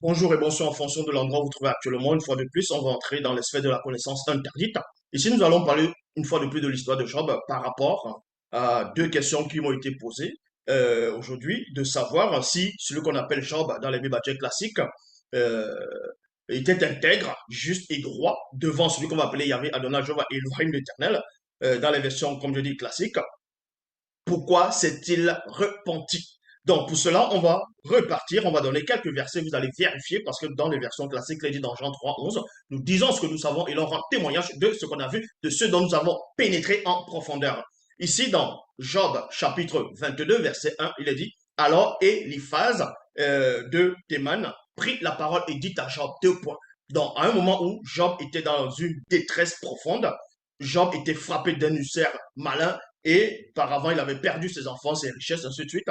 Bonjour et bonsoir en fonction de l'endroit où vous vous trouvez actuellement. Une fois de plus, on va entrer dans les sphères de la connaissance interdite. Ici, nous allons parler une fois de plus de l'histoire de Job par rapport à deux questions qui m'ont été posées aujourd'hui, de savoir si celui qu'on appelle Job dans les Bibles classiques euh, était intègre, juste et droit devant celui qu'on va appeler Yahvé Adonai Jéhovah Elohim l'Éternel dans les versions, comme je dis, classiques. Pourquoi s'est-il repenti? Donc, pour cela, on va repartir, on va donner quelques versets, vous allez vérifier, parce que dans les versions classiques, il est dit dans Jean 3, 11, nous disons ce que nous savons et l'on rend témoignage de ce qu'on a vu, de ce dont nous avons pénétré en profondeur. Ici, dans Job, chapitre 22, verset 1, il est dit, alors Eliphaz de Théman prit la parole et dit à Job, deux points. Donc, à un moment où Job était dans une détresse profonde, Job était frappé d'un ulcère malin et par avant, il avait perdu ses enfants, ses richesses, ainsi de suite.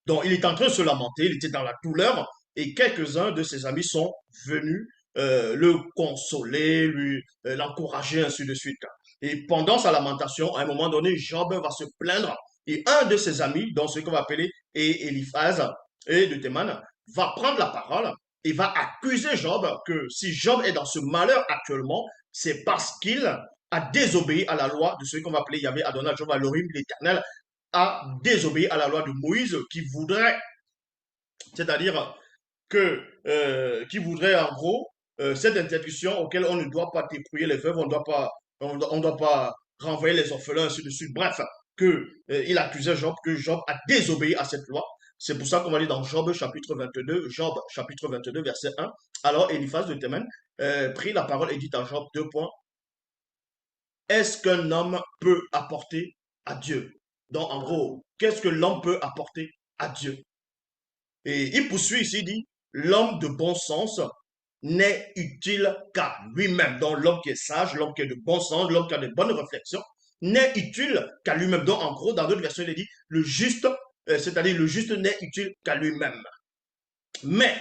Donc, il est en train de se lamenter, il était dans la douleur, et quelques-uns de ses amis sont venus le consoler, lui l'encourager, ainsi de suite. Et pendant sa lamentation, à un moment donné, Job va se plaindre, et un de ses amis, dont ce qu'on va appeler Eliphaz et de Théman, va prendre la parole et va accuser Job que si Job est dans ce malheur actuellement, c'est parce qu'il a désobéi à la loi de ce qu'on va appeler Yahvé Adonai Jéhovah Elohim l'Éternel, a désobéi à la loi de Moïse qui voudrait, c'est-à-dire qui voudrait en gros cette interdiction auquel on ne doit pas dépouiller les veuves, on doit pas renvoyer les orphelins, ainsi de suite. Bref, que il accusait Job que Job a désobéi à cette loi. C'est pour ça qu'on va lire dans Job chapitre 22, verset 1. Alors Eliphaz de Théman prit la parole et dit à Job, deux points, est-ce qu'un homme peut apporter à Dieu? Donc, en gros, qu'est-ce que l'homme peut apporter à Dieu? Et il poursuit ici, il dit, l'homme de bon sens n'est utile qu'à lui-même. Donc, l'homme qui est sage, l'homme qui est de bon sens, l'homme qui a de bonnes réflexions, n'est utile qu'à lui-même. Donc, en gros, dans d'autres versions, il est dit, le juste, c'est-à-dire le juste n'est utile qu'à lui-même. Mais,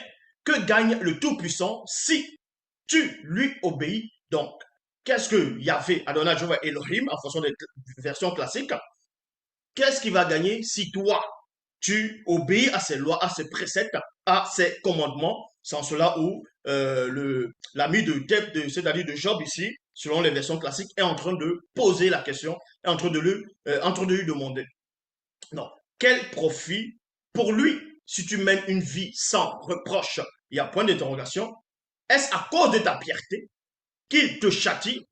que gagne le Tout-Puissant si tu lui obéis donc? Qu'est-ce que Yahvé, Adonai, Jéhovah, Elohim, en fonction des versions classiques, qu'est-ce qu'il va gagner si toi, tu obéis à ses lois, à ses préceptes, à ses commandements, sans cela où l'ami c'est-à-dire de Job ici, selon les versions classiques, est en train de poser la question, est en train de lui demander. Non. Quel profit pour lui si tu mènes une vie sans reproche? Il y a point d'interrogation. Est-ce à cause de ta pierté qu'il te châtie,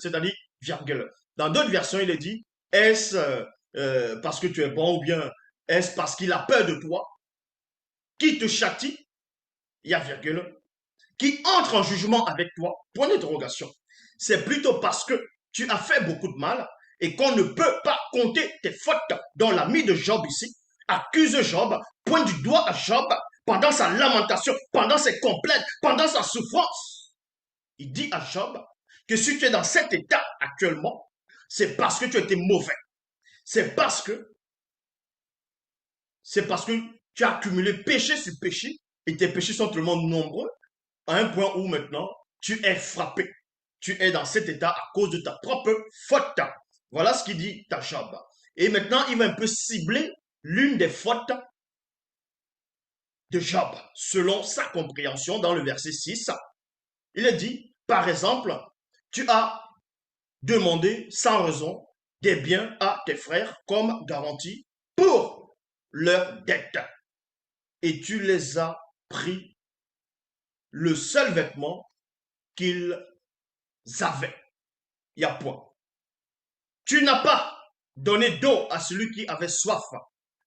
c'est-à-dire virgule. Dans d'autres versions, il est dit, est-ce parce que tu es bon ou bien est-ce parce qu'il a peur de toi qui te châtie, il y a virgule, qui entre en jugement avec toi, point d'interrogation. C'est plutôt parce que tu as fait beaucoup de mal et qu'on ne peut pas compter tes fautes. Dans l'ami de Job ici accuse Job, pointe du doigt à Job pendant sa lamentation, pendant ses complètes, pendant sa souffrance. Il dit à Job que si tu es dans cet état actuellement, c'est parce que tu as été mauvais. C'est parce que c'est parce que tu as accumulé péché sur péché et tes péchés sont tellement nombreux à un point où maintenant tu es frappé. Tu es dans cet état à cause de ta propre faute. Voilà ce qu'il dit à Job. Et maintenant, il va un peu cibler l'une des fautes de Job selon sa compréhension dans le verset 6. Il est dit, par exemple, tu as demandé sans raison des biens à tes frères comme garantie pour leurs dettes. Et tu les as pris le seul vêtement qu'ils avaient. Il y a point. Tu n'as pas donné d'eau à celui qui avait soif.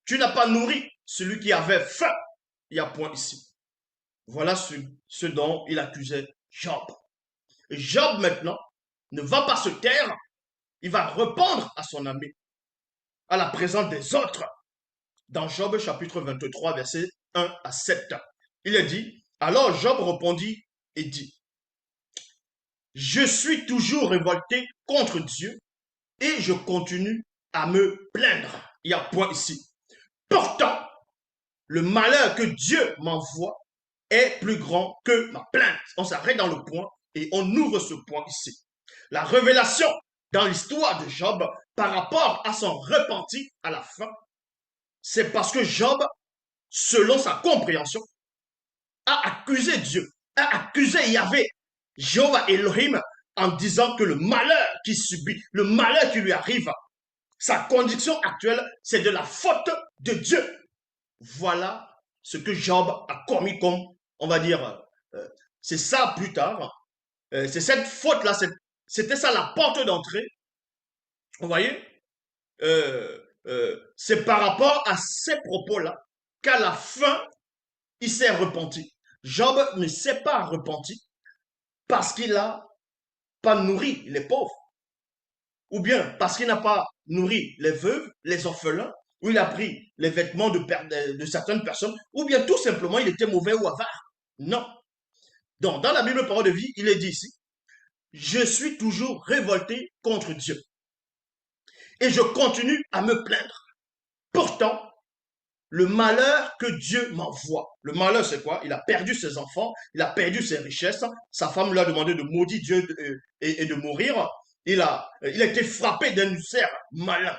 Tu n'as pas nourri celui qui avait faim. Il y a point ici. Voilà ce dont il accusait Job. Et Job maintenant ne va pas se taire. Il va répondre à son ami, à la présence des autres. Dans Job chapitre 23, verset 1 à 7. Il est dit, alors Job répondit et dit, je suis toujours révolté contre Dieu et je continue à me plaindre. Il y a point ici. Pourtant, le malheur que Dieu m'envoie est plus grand que ma plainte. On s'arrête dans le point et on ouvre ce point ici. La révélation dans l'histoire de Job par rapport à son repenti à la fin, c'est parce que Job, selon sa compréhension, a accusé Dieu, a accusé Yahvé, Jéhovah Elohim, en disant que le malheur qu'il subit, le malheur qui lui arrive, sa condition actuelle, c'est de la faute de Dieu. Voilà ce que Job a commis comme, on va dire, c'est ça plus tard, c'est cette faute-là, c'était ça la porte d'entrée, vous voyez, c'est par rapport à ces propos-là qu'à la fin, il s'est repenti. Job ne s'est pas repenti parce qu'il n'a pas nourri les pauvres, ou bien parce qu'il n'a pas nourri les veuves, les orphelins, ou il a pris les vêtements de certaines personnes, ou bien tout simplement il était mauvais ou avare. Non. Donc, dans la Bible Parole de vie, il est dit ici, je suis toujours révolté contre Dieu. Et je continue à me plaindre. Pourtant, le malheur que Dieu m'envoie. Le malheur, c'est quoi? Il a perdu ses enfants, il a perdu ses richesses. Sa femme lui a demandé de maudire Dieu et de mourir. Il a été frappé d'un ulcère malin.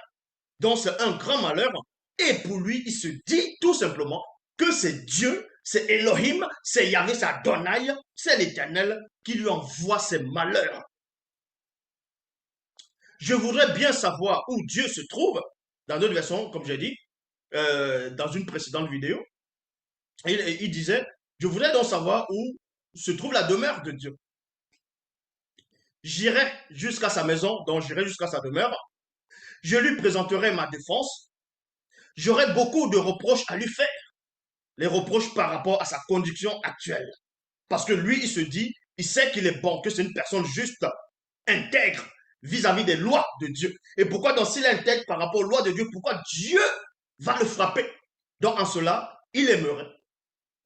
Donc, c'est un grand malheur. Et pour lui, il se dit tout simplement que c'est Dieu, c'est Elohim, c'est Yahvé, c'est Adonai, c'est l'Éternel qui lui envoie ses malheurs. Je voudrais bien savoir où Dieu se trouve. Dans d'autres versions, comme j'ai dit, dans une précédente vidéo, il disait, je voudrais donc savoir où se trouve la demeure de Dieu. J'irai jusqu'à sa maison, donc j'irai jusqu'à sa demeure. Je lui présenterai ma défense. J'aurai beaucoup de reproches à lui faire. Les reproches par rapport à sa condition actuelle. Parce que lui, il se dit, il sait qu'il est bon, que c'est une personne juste, intègre vis-à-vis des lois de Dieu. Et pourquoi donc s'il est intègre par rapport aux lois de Dieu, pourquoi Dieu va le frapper? Donc en cela, il aimerait,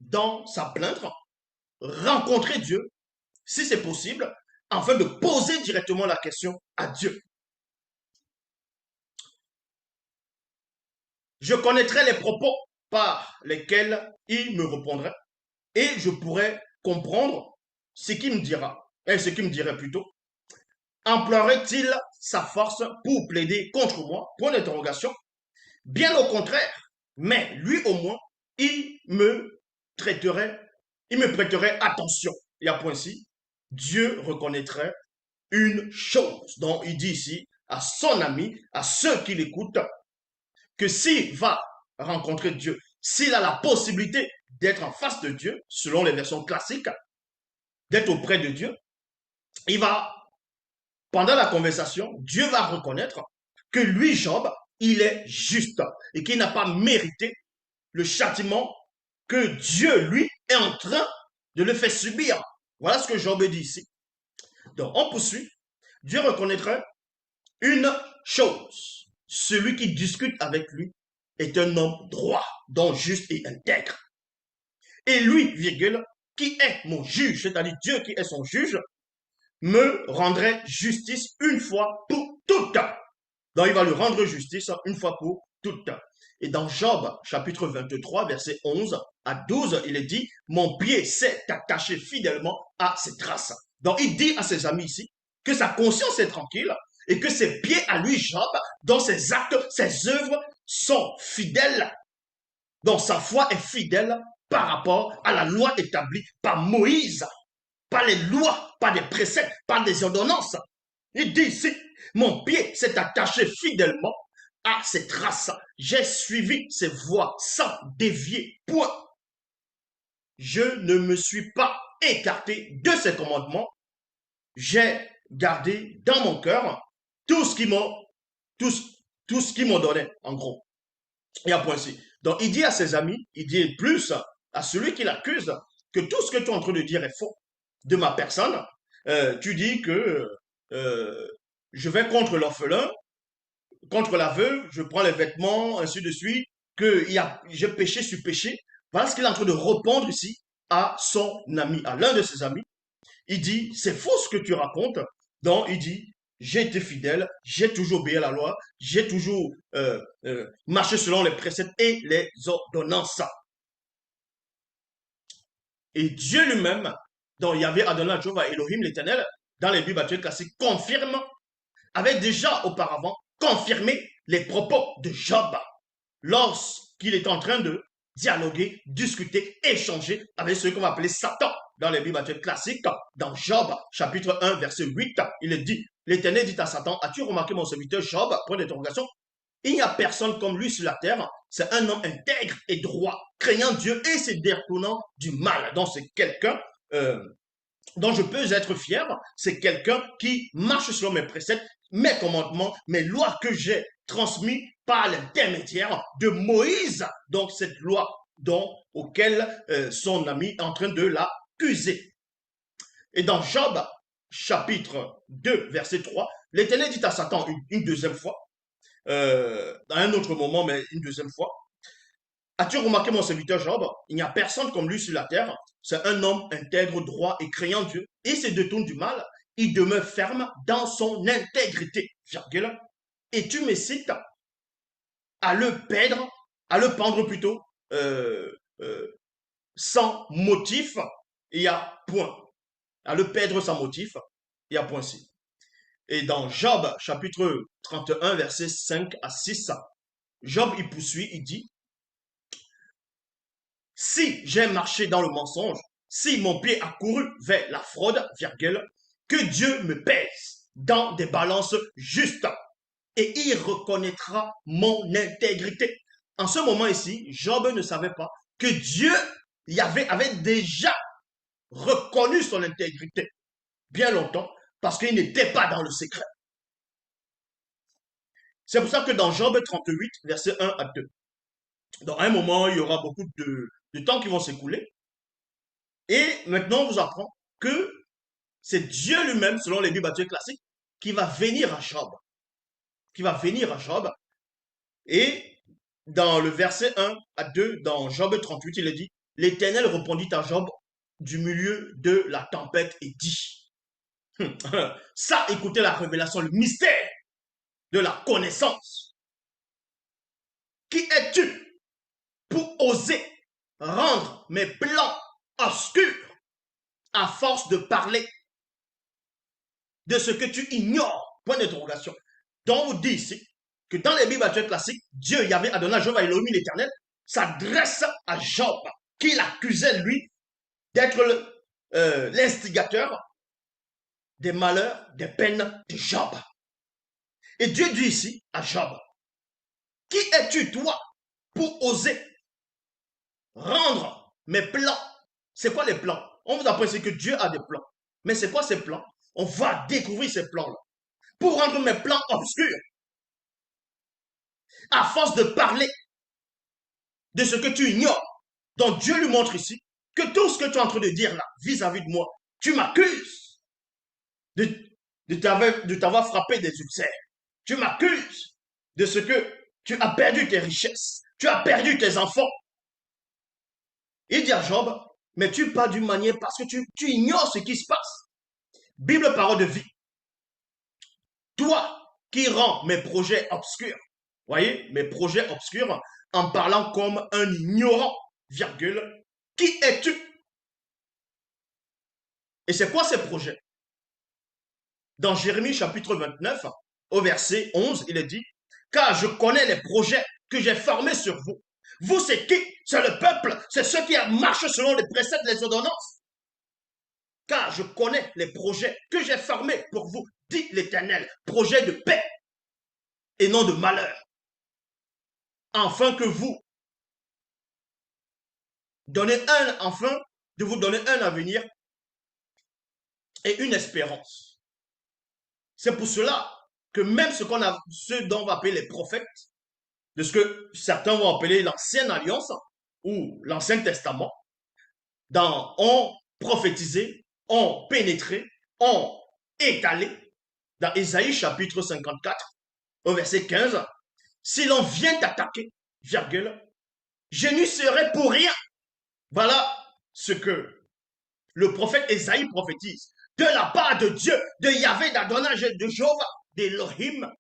dans sa plainte, rencontrer Dieu, si c'est possible, afin de poser directement la question à Dieu. Je connaîtrai les propos par lesquels il me répondrait et je pourrais comprendre ce qu'il me dira, et ce qu'il me dirait plutôt. Emploierait-il sa force pour plaider contre moi? Point d'interrogation. Bien au contraire, mais lui au moins, il me traiterait, il me prêterait attention. Il y a point ici. Dieu reconnaîtrait une chose. Donc il dit ici à son ami, à ceux qui l'écoutent, que s'il va rencontrer Dieu, s'il a la possibilité d'être en face de Dieu, selon les versions classiques, d'être auprès de Dieu, il va, pendant la conversation, Dieu va reconnaître que lui, Job, il est juste et qu'il n'a pas mérité le châtiment que Dieu, lui, est en train de le faire subir. Voilà ce que Job dit ici. Donc, on poursuit. Dieu reconnaîtrait une chose. Celui qui discute avec lui est un homme droit, donc juste et intègre. Et lui, virgule, qui est mon juge, c'est-à-dire Dieu qui est son juge, me rendrait justice une fois pour toutes. Donc il va lui rendre justice une fois pour toutes. Et dans Job, chapitre 23, verset 11 à 12, il est dit, mon pied s'est attaché fidèlement à ses traces. Donc il dit à ses amis ici que sa conscience est tranquille et que ses pieds à lui, Job, dont ses actes, ses œuvres sont fidèles. Donc sa foi est fidèle par rapport à la loi établie par Moïse, par les lois, par des préceptes, par des ordonnances. Il dit ici, mon pied s'est attaché fidèlement à ses traces. J'ai suivi ses voies sans dévier. Point. Je ne me suis pas écarté de ses commandements. J'ai gardé dans mon cœur tout ce qu'ils m'ont tout, tout ce qu'ils m'ont donné, en gros. Il y a point ici. Donc, il dit à ses amis, il dit plus à celui qui l'accuse que tout ce que tu es en train de dire est faux de ma personne. Tu dis que je vais contre l'orphelin, contre la veuve, je prends les vêtements, ainsi de suite, que j'ai péché sur péché. Voilà ce qu'il est en train de répondre ici à son ami, à l'un de ses amis. Il dit, c'est faux ce que tu racontes. Donc, il dit, j'ai été fidèle, j'ai toujours obéi à la loi, j'ai toujours marché selon les préceptes et les ordonnances. Et Dieu lui-même, dont il y avait Adonai, Jéhovah, Elohim, l'Éternel, dans les Bibles actuelles classiques, confirme, avait déjà auparavant confirmé les propos de Job lorsqu'il est en train de dialoguer, discuter, échanger avec ce qu'on va appeler Satan. Dans les Bibles classiques, dans Job, chapitre 1, verset 8, il est dit, l'Éternel dit à Satan, as-tu remarqué mon serviteur Job? Point d'interrogation. Il n'y a personne comme lui sur la terre. C'est un homme intègre et droit, craignant Dieu et se détournant du mal. Donc c'est quelqu'un dont je peux être fier. C'est quelqu'un qui marche selon mes préceptes, mes commandements, mes lois que j'ai transmis par l'intermédiaire de Moïse. Donc cette loi auquel son ami est en train de l'accuser. Et dans Job, chapitre 2, verset 3, l'Éternel dit à Satan une deuxième fois, à un autre moment, mais une deuxième fois, as-tu remarqué mon serviteur Job? Il n'y a personne comme lui sur la terre. C'est un homme intègre, droit et craignant Dieu. Il se détourne du mal. Il demeure ferme dans son intégrité. Virgule. Et tu me cites à le pendre plutôt, sans motif. Il y a point. À le perdre sans motif. Il y a point ci. Et dans Job, chapitre 31, versets 5 à 6, Job, il poursuit, il dit, si j'ai marché dans le mensonge, si mon pied a couru vers la fraude, virgule, que Dieu me pèse dans des balances justes et il reconnaîtra mon intégrité. En ce moment ici, Job ne savait pas que Dieu avait déjà reconnu son intégrité bien longtemps parce qu'il n'était pas dans le secret. C'est pour ça que dans Job 38, verset 1 à 2, dans un moment, il y aura beaucoup de temps qui vont s'écouler. Et maintenant, on vous apprend que c'est Dieu lui-même, selon les Bibles classiques, qui va venir à Job. Qui va venir à Job. Et dans le verset 1 à 2, dans Job 38, il est dit, l'Éternel répondit à Job du milieu de la tempête et dit, ça, écoutez la révélation, le mystère de la connaissance. Qui es-tu pour oser rendre mes plans obscurs à force de parler de ce que tu ignores? Point d'interrogation. Donc, on dit ici que dans les Bibles classiques, Dieu, Yahvé, Adonai, Jéhovah, Elohim, l'Éternel, s'adresse à Job, qui l'accusait, lui, d'être l'instigateur des malheurs, des peines de Job. Et Dieu dit ici à Job, qui es-tu, toi, pour oser rendre mes plans? C'est quoi les plans? On vous apprend que Dieu a des plans. Mais c'est quoi ces plans? On va découvrir ces plans-là. Pour rendre mes plans obscurs, à force de parler de ce que tu ignores. Donc Dieu lui montre ici que tout ce que tu es en train de dire là, vis-à-vis de moi, tu m'accuses de t'avoir frappé des ulcères. Tu m'accuses de ce que tu as perdu tes richesses. Tu as perdu tes enfants. Il dit à Job, mais tu parles d'une manière parce que tu ignores ce qui se passe. Bible, parole de vie. Toi qui rends mes projets obscurs, voyez, mes projets obscurs, en parlant comme un ignorant, virgule, qui es-tu? Et c'est quoi ces projets? Dans Jérémie chapitre 29, au verset 11, il est dit, car je connais les projets que j'ai formés sur vous. Vous, c'est qui? C'est le peuple, c'est ceux qui marchent selon les préceptes, les ordonnances. Car je connais les projets que j'ai formés pour vous, dit l'Éternel, projets de paix et non de malheur, afin que vous enfin de vous donner un avenir et une espérance. C'est pour cela que même ce dont on va appeler les prophètes, de ce que certains vont appeler l'ancienne alliance ou l'ancien testament, ont prophétisé, ont pénétré, ont étalé. Dans Ésaïe chapitre 54, au verset 15, si l'on vient t'attaquer, virgule, je n'y serai pour rien. Voilà ce que le prophète Ésaïe prophétise de la part de Dieu, de Yahvé, d'Adonai, de Jéhovah, d'Elohim,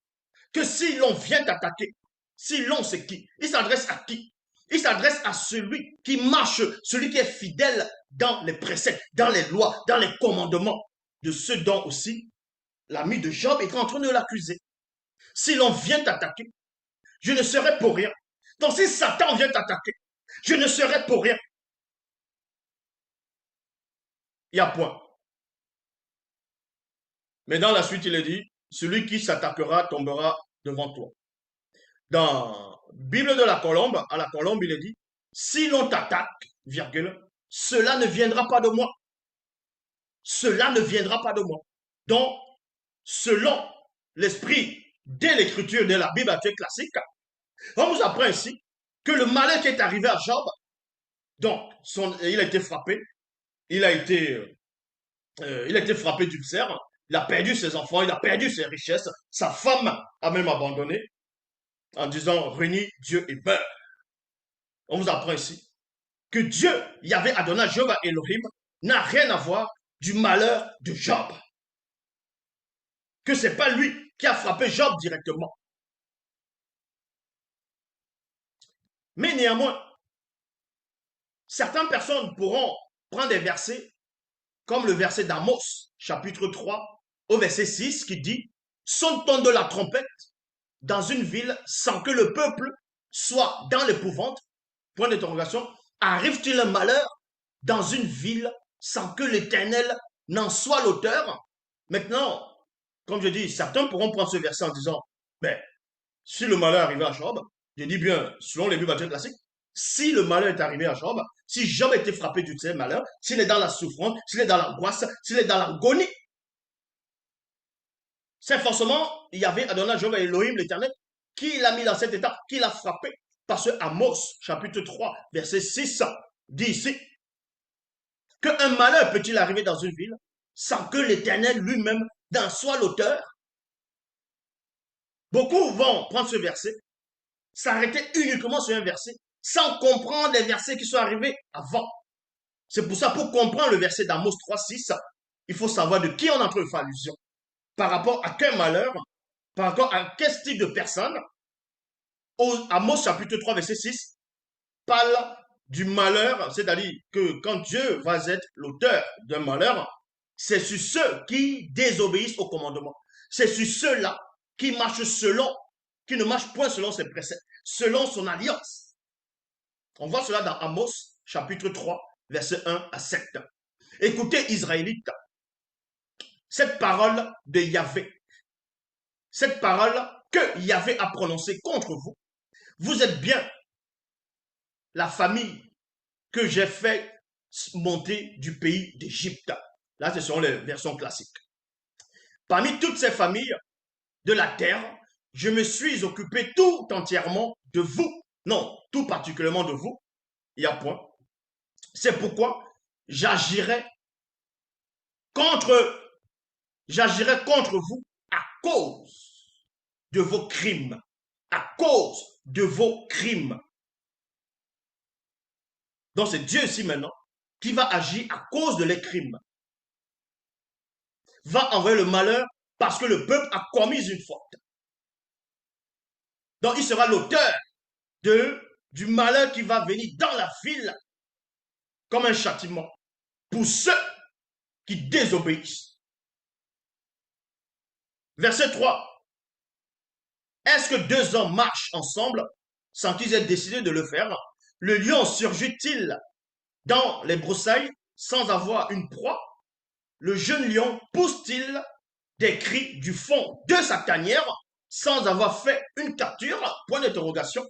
que si l'on vient t'attaquer, si l'on c'est qui? Il s'adresse à qui? Il s'adresse à celui qui marche, celui qui est fidèle dans les préceptes, dans les lois, dans les commandements, de ceux dont aussi l'ami de Job est en train de l'accuser. Si l'on vient t'attaquer, je ne serai pour rien. Donc si Satan vient t'attaquer, Je ne serai pour rien. Il y a point. Mais dans la suite, il est dit, celui qui s'attaquera tombera devant toi. Dans Bible de la Colombe, à la Colombe, il est dit, si l'on t'attaque, virgule, cela ne viendra pas de moi. Cela ne viendra pas de moi. Donc, selon l'esprit de l'écriture de la Bible classique, on nous apprend ici que le malheur qui est arrivé à Job, donc il a été frappé, il a été frappé d'ulcère, il a perdu ses enfants, il a perdu ses richesses, sa femme a même abandonné en disant renie Dieu et meurt. On vous apprend ici que Dieu, Yahvé Adonai, Jéhovah Elohim, n'a rien à voir du malheur de Job. Que ce n'est pas lui qui a frappé Job directement. Mais néanmoins, certaines personnes pourront prendre des versets comme le verset d'Amos, chapitre 3, au verset 6, qui dit « Sonne-t-on de la trompette dans une ville sans que le peuple soit dans l'épouvante ?» Point d'interrogation. Arrive-t-il un malheur dans une ville sans que l'Éternel n'en soit l'auteur? Maintenant, comme je dis, certains pourront prendre ce verset en disant « Mais si le malheur est arrivé à Job, je dis bien, selon les Bibles classiques, si le malheur est arrivé à Job, si Job a été frappé du tel malheur, s'il est dans la souffrance, s'il est dans l'angoisse, s'il est dans l'agonie, c'est forcément, il y avait Adonai, Jéhovah Elohim, l'Éternel, qui l'a mis dans cet état, qui l'a frappé. Parce que Amos, chapitre 3, verset 6, dit ici qu'un malheur peut-il arriver dans une ville sans que l'Éternel lui-même n'en soit l'auteur? Beaucoup vont prendre ce verset, s'arrêter uniquement sur un verset, sans comprendre les versets qui sont arrivés avant. C'est pour ça, pour comprendre le verset d'Amos 3, 6, il faut savoir de qui on est en train de faire allusion. Par rapport à quel malheur, par rapport à quel type de personne. Amos chapitre 3, verset 6, parle du malheur, c'est-à-dire que quand Dieu va être l'auteur d'un malheur, c'est sur ceux qui désobéissent au commandement. C'est sur ceux-là qui marchent selon, qui ne marchent point selon ses préceptes, selon son alliance. On voit cela dans Amos, chapitre 3, verset 1 à 7. Écoutez, Israélites, cette parole de Yahvé, cette parole que Yahvé a prononcée contre vous, vous êtes bien la famille que j'ai fait monter du pays d'Égypte. Là, ce sont les versions classiques. Parmi toutes ces familles de la terre, je me suis occupé tout entièrement de vous. Non, tout particulièrement de vous. Il y a point. C'est pourquoi j'agirai contre, j'agirai contre vous à cause de vos crimes. À cause de vos crimes. Donc c'est Dieu ici maintenant qui va agir à cause de les crimes. Va envoyer le malheur parce que le peuple a commis une faute. Donc il sera l'auteur du malheur qui va venir dans la ville comme un châtiment pour ceux qui désobéissent. Verset 3. Est-ce que deux hommes marchent ensemble sans qu'ils aient décidé de le faire? Le lion surgit-il dans les broussailles sans avoir une proie? Le jeune lion pousse-t-il des cris du fond de sa tanière sans avoir fait une capture? Point d'interrogation.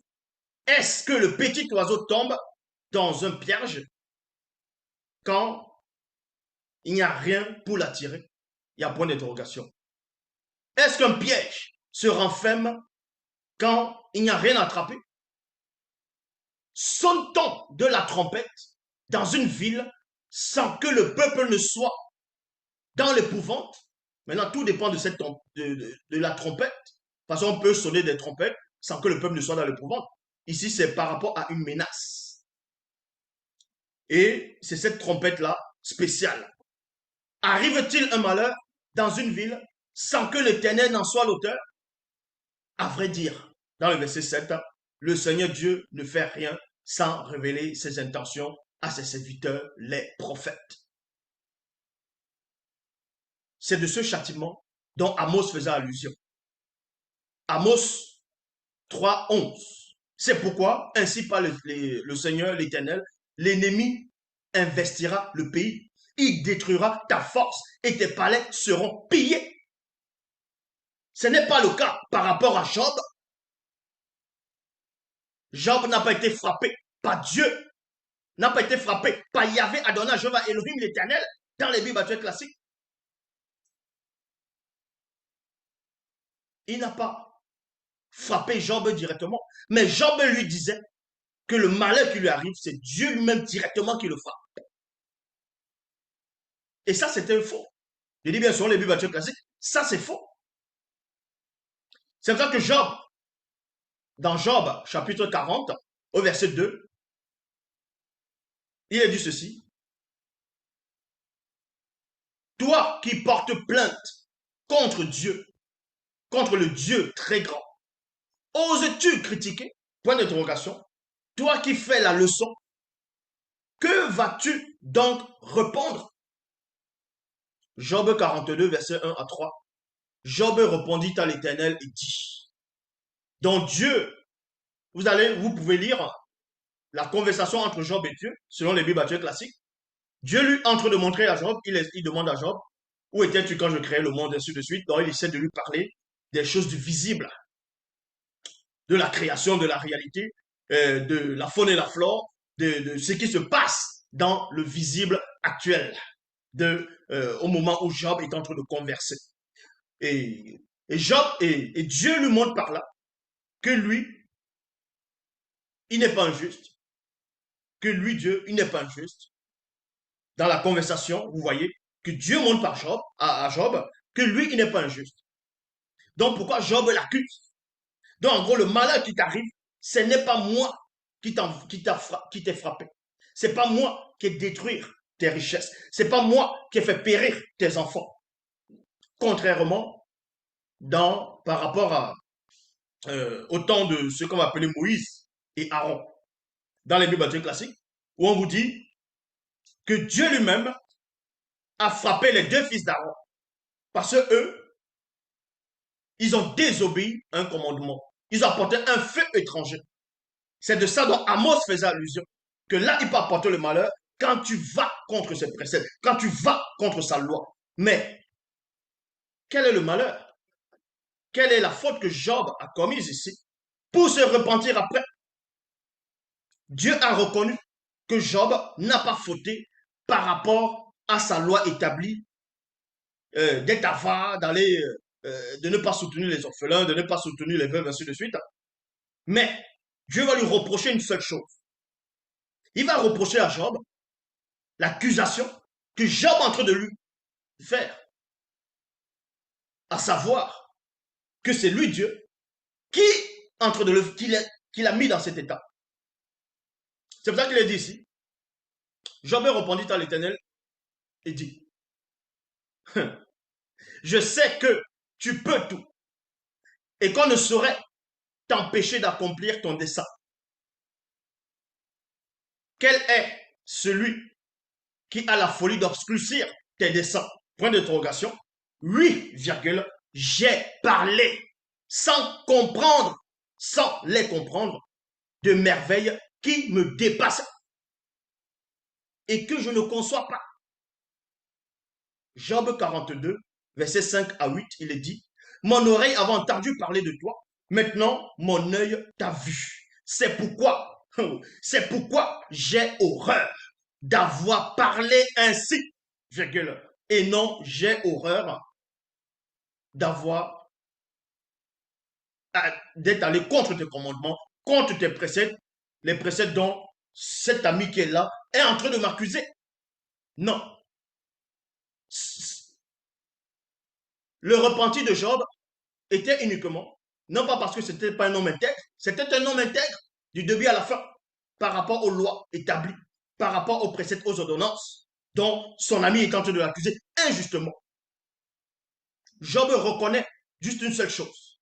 Est-ce que le petit oiseau tombe dans un piège quand il n'y a rien pour l'attirer? Il y a point d'interrogation. Est-ce qu'un piège se renferme quand il n'y a rien à attraper? Sonne-t-on de la trompette dans une ville sans que le peuple ne soit dans l'épouvante? Maintenant, tout dépend de la trompette. Parce qu'on peut sonner des trompettes sans que le peuple ne soit dans l'épouvante. Ici, c'est par rapport à une menace. Et c'est cette trompette-là spéciale. Arrive-t-il un malheur dans une ville sans que l'Éternel n'en soit l'auteur? À vrai dire, dans le verset 7, le Seigneur Dieu ne fait rien sans révéler ses intentions à ses serviteurs, les prophètes. C'est de ce châtiment dont Amos faisait allusion. Amos 3, 11. C'est pourquoi, ainsi par le Seigneur, l'Éternel, l'ennemi investira le pays. Il détruira ta force et tes palais seront pillés. Ce n'est pas le cas par rapport à Job. Job n'a pas été frappé par Dieu, n'a pas été frappé par Yahvé Adonai, Jéhovah Elohim l'Éternel dans les Bibles actuelles classiques. Il n'a pas frappé Job directement, mais Job lui disait que le malheur qui lui arrive, c'est Dieu lui-même directement qui le frappe. Et ça, c'était faux. Je dis bien sûr les Bibles actuelles classiques, ça c'est faux. C'est pour ça que Job, dans Job chapitre 40, au verset 2, il est dit ceci. Toi qui portes plainte contre Dieu, contre le Dieu très grand, oses-tu critiquer? Point d'interrogation. Toi qui fais la leçon, que vas-tu donc répondre? Job 42, verset 1 à 3. Job répondit à l'Éternel et dit, donc Dieu, vous pouvez lire la conversation entre Job et Dieu, selon les Bibles actuelles classiques. Dieu lui entre de montrer à Job, il demande à Job, où étais-tu quand je créais le monde, ainsi de suite. Donc il essaie de lui parler des choses du visible, de la création, de la réalité, de la faune et la flore, de ce qui se passe dans le visible actuel, au moment où Job est en train de converser. Et Job, et Dieu lui montre par là que lui, il n'est pas injuste, que lui, Dieu, il n'est pas injuste. Dans la conversation, vous voyez que Dieu montre par Job, à Job, que lui, il n'est pas injuste. Donc pourquoi Job l'accuse? Donc en gros, le malheur qui t'arrive, ce n'est pas moi qui t'ai frappé. C'est pas moi qui ai détruit tes richesses. C'est pas moi qui ai fait périr tes enfants. Contrairement, par rapport au temps de ce qu'on va appeler Moïse et Aaron, dans les Bibles classiques, où on vous dit que Dieu lui-même a frappé les deux fils d'Aaron. Parce que eux, ils ont désobéi à un commandement. Ils ont apporté un feu étranger. C'est de ça dont Amos faisait allusion. Que là, il peut apporter le malheur quand tu vas contre ses préceptes, quand tu vas contre sa loi. Mais, quel est le malheur? Quelle est la faute que Job a commise ici? Pour se repentir après, Dieu a reconnu que Job n'a pas fauté par rapport à sa loi établie d'être avare, de ne pas soutenir les orphelins, de ne pas soutenir les veuves, ainsi de suite. Mais Dieu va lui reprocher une seule chose. Il va reprocher à Job l'accusation que Job est en train de lui faire, à savoir que c'est lui, Dieu, qui entre de qui l'a mis dans cet état. C'est pour ça qu'il est dit ici. Job répondit à l'Éternel et dit, je sais que tu peux tout et qu'on ne saurait t'empêcher d'accomplir ton dessein. Quel est celui qui a la folie d'obscurcir tes desseins? Point d'interrogation. Oui, virgule, j'ai parlé sans comprendre, sans les comprendre, de merveilles qui me dépassent et que je ne conçois pas. Job 42, versets 5 à 8, il est dit, mon oreille avait entendu parler de toi, maintenant mon œil t'a vu. C'est pourquoi j'ai horreur d'avoir parlé ainsi, virgule, et non j'ai horreur d'être allé contre tes commandements, contre tes préceptes, les préceptes dont cet ami qui est là est en train de m'accuser. Non. Le repenti de Job était uniquement, non pas parce que c'était pas un homme intègre, c'était un homme intègre du début à la fin, par rapport aux lois établies, par rapport aux préceptes, aux ordonnances, dont son ami est en train de l'accuser injustement. Job reconnaît juste une seule chose,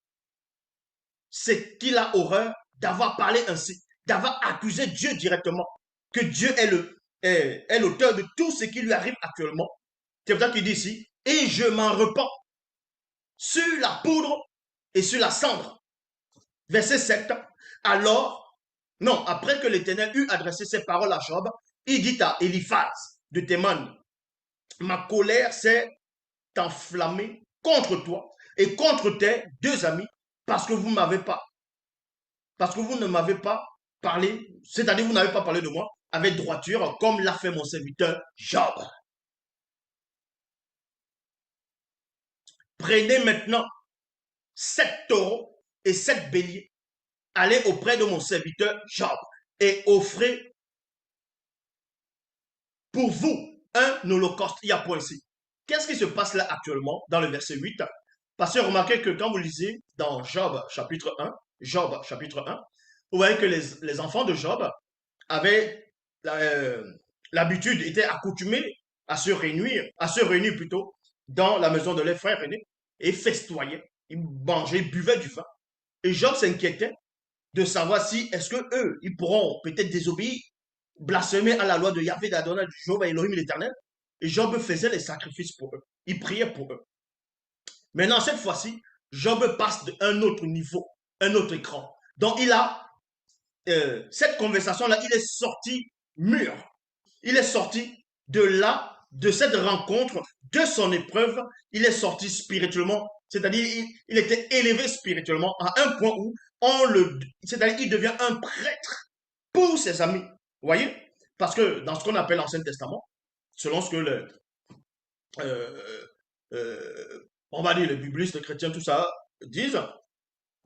c'est qu'il a horreur d'avoir parlé ainsi, d'avoir accusé Dieu directement, que Dieu est l'auteur de tout ce qui lui arrive actuellement. C'est pour ça qu'il dit ici, et je m'en repens sur la poudre et sur la cendre. Verset 7. Alors Non, après que l'Éternel eut adressé ses paroles à Job, il dit à Eliphaz de Théman, ma colère s'est enflammée contre toi et contre tes deux amis parce que vous m'avez pas, parce que vous ne m'avez pas parlé, c'est-à-dire vous n'avez pas parlé de moi avec droiture comme l'a fait mon serviteur Job. Prenez maintenant 7 taureaux et 7 béliers, allez auprès de mon serviteur Job et offrez pour vous un holocauste. Il y a point ici. Qu'est-ce qui se passe là actuellement dans le verset 8? Parce que remarquez que quand vous lisez dans Job chapitre 1, vous voyez que les enfants de Job avaient l'habitude, étaient accoutumés à se réunir plutôt dans la maison de leurs frères aînés et festoyaient, ils mangeaient, ils buvaient du vin. Et Job s'inquiétait de savoir si est-ce que eux, ils pourront peut-être désobéir, blasphémer à la loi de Yahvé d'Adonai, de Jéhovah Elohim l'Éternel. Et Job faisait les sacrifices pour eux. Il priait pour eux. Maintenant, cette fois-ci, Job passe d'un autre niveau, un autre écran. Donc, il a cette conversation-là, il est sorti mûr. Il est sorti de là, de cette rencontre, de son épreuve, il est sorti spirituellement, c'est-à-dire il était élevé spirituellement à un point où c'est-à-dire il devient un prêtre pour ses amis. Vous voyez? Parce que dans ce qu'on appelle l'Ancien Testament, selon ce que euh, on va dire les biblistes, les chrétiens, tout ça disent,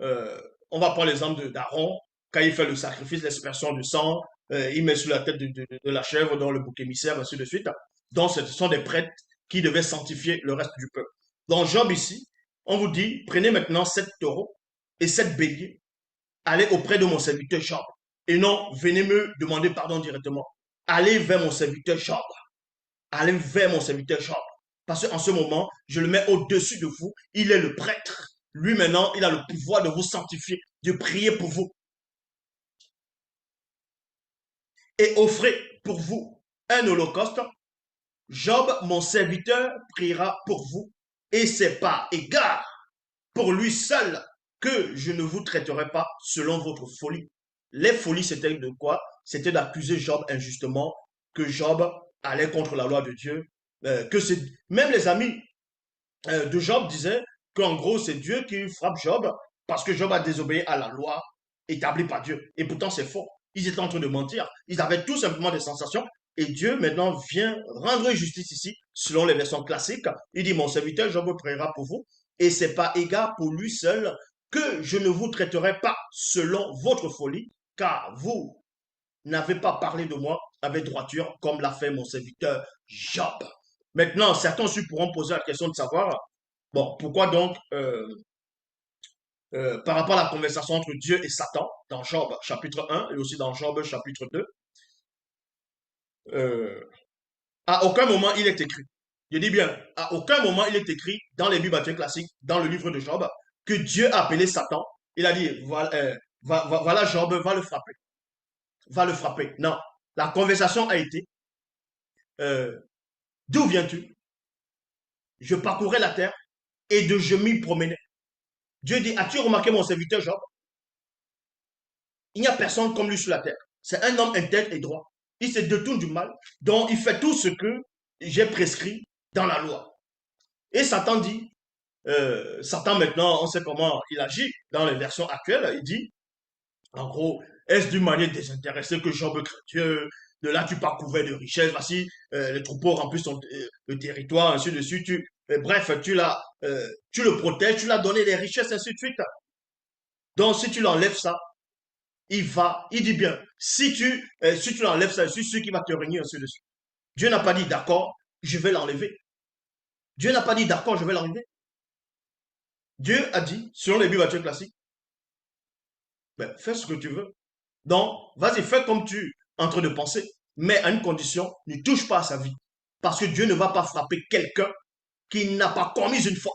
euh, on va prendre l'exemple d'Aaron, quand il fait le sacrifice, l'expression du sang, il met sur la tête de la chèvre dans le bouc émissaire, ainsi de suite. Donc, ce sont des prêtres qui devaient sanctifier le reste du peuple. Dans Job ici, on vous dit, prenez maintenant 7 taureaux et 7 béliers, allez auprès de mon serviteur Job. Et non, venez me demander pardon directement. Allez vers mon serviteur Job. Allez vers mon serviteur Job. Parce qu'en ce moment, je le mets au-dessus de vous. Il est le prêtre. Lui maintenant, il a le pouvoir de vous sanctifier, de prier pour vous. Et offrez pour vous un holocauste. Job, mon serviteur, priera pour vous. Et c'est pas égard pour lui seul que je ne vous traiterai pas selon votre folie. Les folies, c'était de quoi? C'était d'accuser Job injustement, que Job allait contre la loi de Dieu, que c'est même les amis de Job disaient qu'en gros c'est Dieu qui frappe Job parce que Job a désobéi à la loi établie par Dieu. Et pourtant c'est faux. Ils étaient en train de mentir. Ils avaient tout simplement des sensations. Et Dieu maintenant vient rendre justice ici, selon les versions classiques. Il dit, mon serviteur Job priera pour vous. Et c'est pas égard pour lui seul que je ne vous traiterai pas selon votre folie, car vous n'avez pas parlé de moi avec droiture, comme l'a fait mon serviteur Job. Maintenant, certains aussi pourront poser la question de savoir, bon, pourquoi donc, par rapport à la conversation entre Dieu et Satan, dans Job chapitre 1 et aussi dans Job chapitre 2, euh, à aucun moment il est écrit, je dis bien, à aucun moment il est écrit dans les Bibles classiques, dans le livre de Job, que Dieu a appelé Satan, il a dit, voilà, voilà Job, va le frapper, va le frapper. Non, la conversation a été, euh, d'où viens-tu? Je parcourais la terre et de je m'y promenais. Dieu dit, as-tu remarqué mon serviteur Job? Il n'y a personne comme lui sur la terre. C'est un homme intègre et droit. Il se détourne du mal, donc il fait tout ce que j'ai prescrit dans la loi. Et Satan dit, Satan maintenant, on sait comment il agit dans les versions actuelles, il dit, en gros, est-ce d'une manière désintéressée que Job craint Dieu? De là, tu pars couvert de richesses. Voici, les troupeaux remplissent le territoire, ainsi de suite. Bref, tu le protèges, tu l'as donné des richesses, ainsi de suite. Donc, si tu l'enlèves ça, il dit bien, si tu l'enlèves ça, je suis sûr qu'il va te régner, ainsi de suite. Dieu n'a pas dit, d'accord, je vais l'enlever. Dieu n'a pas dit, d'accord, je vais l'enlever. Dieu a dit, selon les Bibles classiques, ben, fais ce que tu veux. Donc, vas-y, fais comme tu es en train de penser, mais à une condition, ne touche pas à sa vie. Parce que Dieu ne va pas frapper quelqu'un qui n'a pas commis une faute,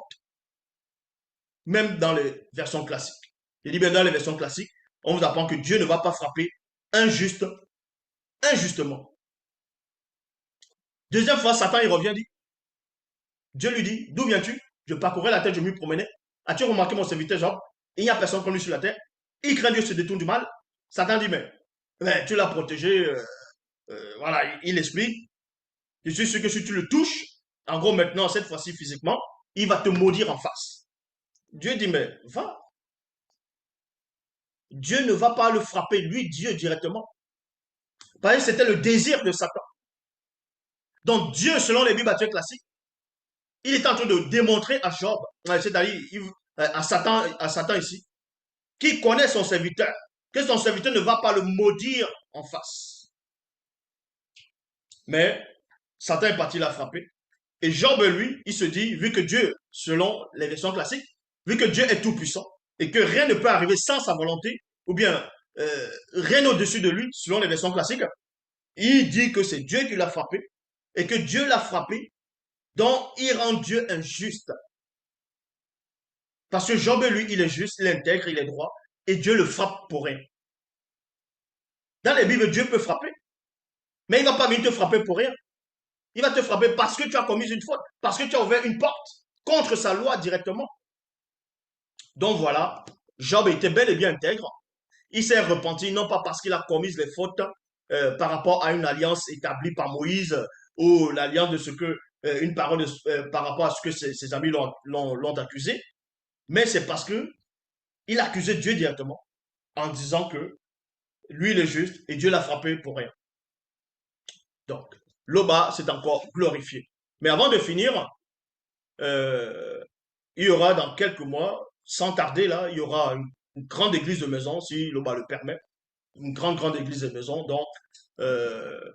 même dans les versions classiques. Je dis bien dans les versions classiques, on vous apprend que Dieu ne va pas frapper injuste, injustement. Deuxième fois, Satan, il revient, dit, Dieu lui dit, d'où viens-tu? Je parcourais la terre, je m'y promenais. As-tu remarqué mon serviteur Job? Il n'y a personne comme lui sur la terre. Il craint Dieu, se détourne du mal. Satan dit, mais Ben, tu l'as protégé, voilà, il explique. Je suis sûr que si tu le touches, en gros maintenant, cette fois-ci physiquement, il va te maudire en face. Dieu dit, mais va. Dieu ne va pas le frapper, lui, Dieu directement. Parce que c'était le désir de Satan. Donc Dieu, selon les Bibles classiques, il est en train de démontrer à Job, c'est-à-dire à Satan ici, qui connaît son serviteur, que son serviteur ne va pas le maudire en face. Mais Satan est parti la frapper. Et Job, lui, il se dit, vu que Dieu, selon les versions classiques, vu que Dieu est tout-puissant et que rien ne peut arriver sans sa volonté, ou bien rien au-dessus de lui, selon les versions classiques, il dit que c'est Dieu qui l'a frappé et que Dieu l'a frappé, donc il rend Dieu injuste. Parce que Job, lui, il est juste, il est intègre, il est droit, et Dieu le frappe pour rien. Dans les Bibles, Dieu peut frapper, mais il ne va pas venir te frapper pour rien. Il va te frapper parce que tu as commis une faute, parce que tu as ouvert une porte contre sa loi directement. Donc voilà, Job était bel et bien intègre. Il s'est repenti, non pas parce qu'il a commis les fautes par rapport à une alliance établie par Moïse ou l'alliance de ce que, une parole par rapport à ce que ses amis l'ont accusé, mais c'est parce que il accusait Dieu directement en disant que lui il est juste et Dieu l'a frappé pour rien. Donc, Loba s'est encore glorifié. Mais avant de finir, euh, il y aura dans quelques mois, sans tarder là, il y aura une grande église de maison, si Loba le permet, une grande église de maison. Donc, euh,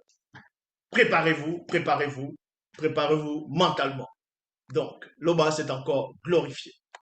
préparez-vous, préparez-vous, préparez-vous mentalement. Donc, Loba s'est encore glorifié.